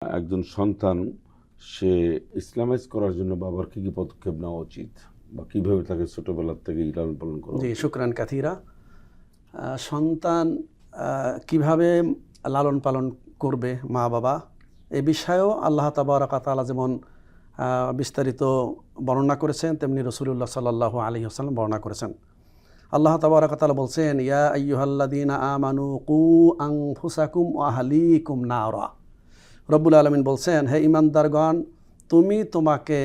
একজন সন্তান সে ইসলামাইজ করার জন্য বাবার কি কি পদক্ষেপ নেওয়া উচিত বা কিভাবে তাকে ছোটবেলার থেকে লালন পালন করা জি, উচিত? শুকরান কাথিরা। সন্তান কিভাবে লালন পালন করবে মা বাবা, এ বিষয়েও আল্লাহ তাবারাক ওয়া তাআলা যেমন বিস্তারিত বর্ণনা করেছেন, তেমনি রাসূলুল্লাহ সাল্লাল্লাহু আলাইহি ওয়াসাল্লাম বর্ণনা করেছেন। আল্লাহ তাবারাক ওয়া তাআলা বলছেন, ইয়া আইয়ুহাল্লাযীনা আমানু কু আনফুসাকুম ওয়া আহলিকুম নারা। রব্বুল আলামিন বলছেন, হে ঈমানদারগণ, তুমি তোমাকে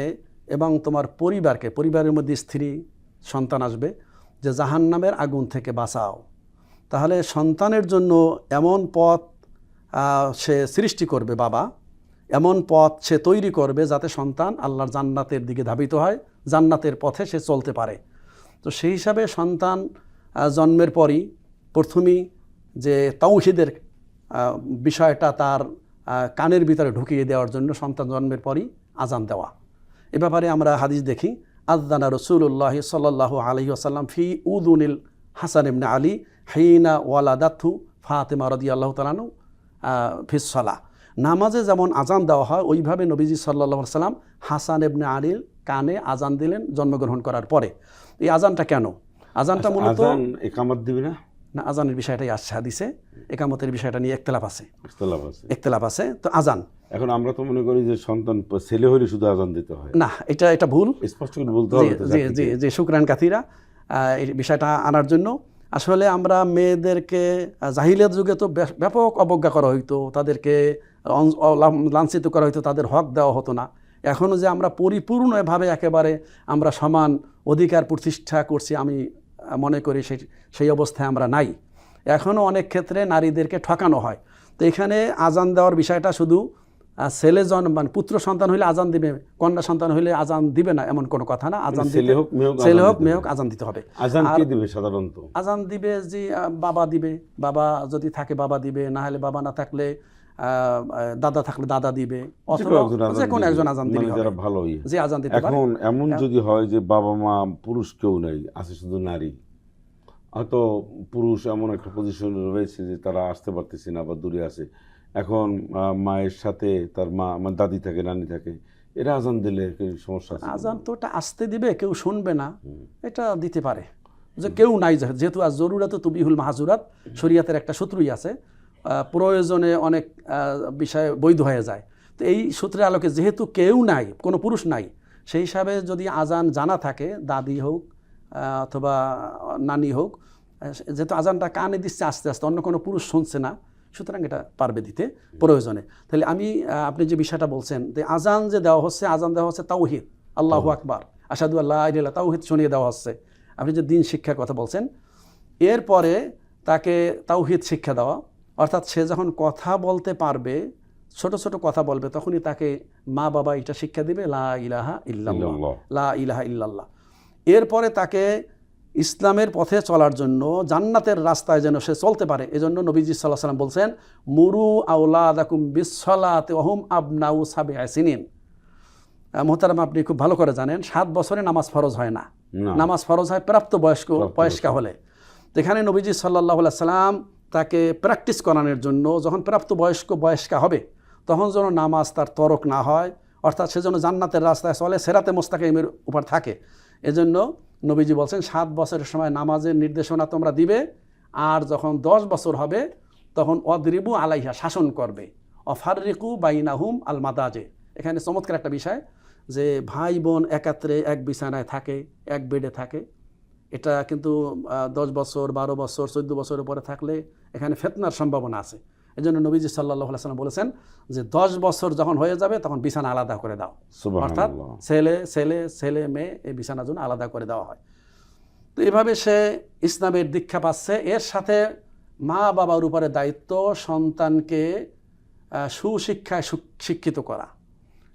এবং তোমার পরিবারকে, পরিবারের মধ্যে স্ত্রী সন্তান আসবে, যে জাহান্নামের আগুন থেকে বাঁচাও। তাহলে সন্তানের জন্য এমন পথ সে সৃষ্টি করবে বাবা, এমন পথ সে তৈরি করবে যাতে সন্তান আল্লাহর জান্নাতের দিকে ধাবিত হয়, জান্নাতের পথে সে চলতে পারে। তো সেই হিসাবে সন্তান জন্মের পরই প্রথমেই যে তাওহীদের বিষয়টা তার কানের ভিতরে ঢুকিয়ে দেওয়ার জন্য সন্তান জন্মের পরই আজান দেওয়া। এ ব্যাপারে আমরা হাদিস দেখি, আযানা রাসূলুল্লাহ সাল্লাল্লাহু আলাইহি ওয়াসাল্লাম ফি উযুনিল হাসান ইবনে আলী হিনা ওয়ালাদাতহু ফাতিমা রাদিয়াল্লাহু তাআলা আনহু ফিস সালাহ। নামাজে যেমন আজান দেওয়া হয়, ওইভাবে নবীজি সাল্লাল্লাহু আলাইহি ওয়াসাল্লাম হাসান ইবনে আলীর কানে আজান দিলেন জন্মগ্রহণ করার পরে। এই আজানটা কেন? আজানটা মূলত ইকামত দিবে না, আজানের বিষয়টাই আসছে হাদিসে, একামতের বিষয়টা নিয়ে একতলাফ আছে। তো আজান, এখন আমরা তো মনে করি যে সন্তান ছেলে হলে শুধু আজান দিতে হয়, না, এটা ভুল, স্পষ্ট করে বলতে হবে। জি, শুকরান কাথিরা। এই বিষয়টা আনার জন্য আসলে আমরা মেয়েদেরকে জাহিলিয়াত যুগে তো ব্যাপক অবজ্ঞা করা হইতো, তাদেরকে লাঞ্ছিত করা হইতো, তাদের হক দেওয়া হতো না। এখনও যে আমরা পরিপূর্ণভাবে একেবারে আমরা সমান অধিকার প্রতিষ্ঠা করছি, আমি মনে করি সেই অবস্থায় আমরা নাই। এখনও অনেক ক্ষেত্রে নারীদেরকে ঠকানো হয়। তো এখানে আজান দেওয়ার বিষয়টা শুধু ছেলে মানে পুত্র সন্তান হইলে আজান দিবে, কন্যা সন্তান হইলে আজান দিবে না, এমন কোনো কথা না। আজান ছেলে হোক মেয়ে হোক আজান দিতে হবে। আজান কে দিবে? সাধারণত আজান দিবে যে বাবা দিবে, বাবা যদি থাকে বাবা দিবে, না হলে বাবা না থাকলে দাদা থাকলে দাদা দিবে, অথবা যে কোনো একজন আজান দিবে, যারা ভালো যে আজান দিতে পারে। এখন এমন যদি হয় যে বাবা মা পুরুষ কেউ নেই, আছে শুধু নারী, হয়তো পুরুষ এমন একটা পজিশনে রয়েছে যে তারা আসতে পারতেছে না বা দূরে আছে, এখন মায়ের সাথে তার মা আমার দাদি থাকে, নানি থাকে, এরা আজান দিলে সমস্যা আছে? আজান তো ওটা আসতে দিবে, কেউ শুনবে না, এটা দিতে পারে। যে কেউ নাই, যেহেতু আজ জরুরাত তুবিহুল মাহজুরাত, শরীয়তের একটা সূত্রই আছে, প্রয়োজনে অনেক বিষয় বৈধ হয়ে যায়। তো এই সূত্রের আলোকে যেহেতু কেউ নাই, কোনো পুরুষ নাই, সেই হিসাবে যদি আজান জানা থাকে, দাদি হোক অথবা নানি হোক, যেহেতু আজানটা কানে দিচ্ছে আস্তে আস্তে, অন্য কোনো পুরুষ শুনছে না, সুতরাং এটা পারবে দিতে প্রয়োজনে। তাহলে আপনি যে বিষয়টা বলছেন যে আজান যে দেওয়া হচ্ছে, আজান দেওয়া হচ্ছে তাওহীদ, আল্লাহু আকবার, আশহাদু আল্লা ইলাহা ইল্লাল্লাহ, তাওহীদ শুনিয়ে দেওয়া হচ্ছে। আপনি যে দিন শিক্ষার কথা বলছেন, এরপরে তাকে তাওহীদ শিক্ষা দেওয়া, অর্থাৎ সে যখন কথা বলতে পারবে, ছোট ছোট কথা বলবে, তখনই তাকে মা বাবা এটা শিক্ষা দিবে, লা ইলাহা ইল্লাল্লাহ, লা ইলাহা ইল্লাল্লাহ। এরপরে তাকে ইসলামের পথে চলার জন্য, জান্নাতের রাস্তায় যেন সে চলতে পারে, এজন্য নবীজি সাল্লাল্লাহু আলাইহি ওয়াসাল্লাম বলছেন, মুরু আওলাদাকুম বিসসালাতি ওয়া হুম আবনাউ সাবঈ সিনিন। মুহতারাম, আপনি খুব ভালো করে জানেন 7 বছরে নামাজ ফরজ হয় না, নামাজ ফরজ হয় প্রাপ্ত বয়স্কা হলে। এখানে নবীজি সাল্লাল্লাহু আলাইহি ওয়াসাল্লাম তাকে প্র্যাকটিস করানোর জন্য, যখন প্রাপ্ত বয়স্কা হবে, তখন যেন নামাজ তার তরক না হয়, অর্থাৎ সে যেন জান্নাতের রাস্তায় চলে, সিরাতে মুস্তাকিমের উপর থাকে। এজন্য নবীজি বলছেন 7 বছরের সময় নামাজের নির্দেশনা তোমরা দিবে, আর যখন 10 বছর হবে তখন অদ্রিবু আলাইহা, শাসন করবে, অফাররিকু বাইনাহুম আল মাদাজে। এখানে চমৎকার একটা বিষয় যে ভাই বোন একাত্রে এক বিছানায় থাকে, এক বেডে থাকে, এটা কিন্তু 10 বছর 12 বছর 14 বছরের পরে থাকলে এখানে ফিতনার সম্ভাবনা আছে। এজন্য নবীজি সাল্লাল্লাহু আলাইহি ওয়াসাল্লাম বলেছেন যে 10 বছর যখন হয়ে যাবে তখন বিছানা আলাদা করে দাও, অর্থাৎ ছেলে মেয়ে এই বিছানার জন্য আলাদা করে দেওয়া হয়। তো এভাবে সে ইসলামের দীক্ষা পাচ্ছে। এর সাথে মা বাবার উপরে দায়িত্ব সন্তানকে সুশিক্ষায় শিক্ষিত করা।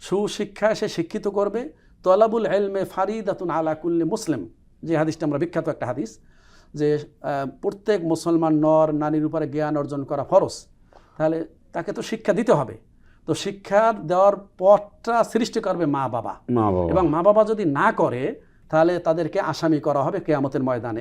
সুশিক্ষায় সে শিক্ষিত করবে। তলাবুল ইলমে ফারিদাতুন আলা কুল্লি মুসলিম, যে হাদিসটা আমরা বিখ্যাত একটা হাদিস, যে প্রত্যেক মুসলমান নর নারীর উপরে জ্ঞান অর্জন করা ফরজ। তাহলে তাকে তো শিক্ষা দিতে হবে। তো শিক্ষা দেওয়ার পথটা সৃষ্টি করবে মা বাবা, এবং মা বাবা যদি না করে তাহলে তাদেরকে আসামি করা হবে কিয়ামতের ময়দানে।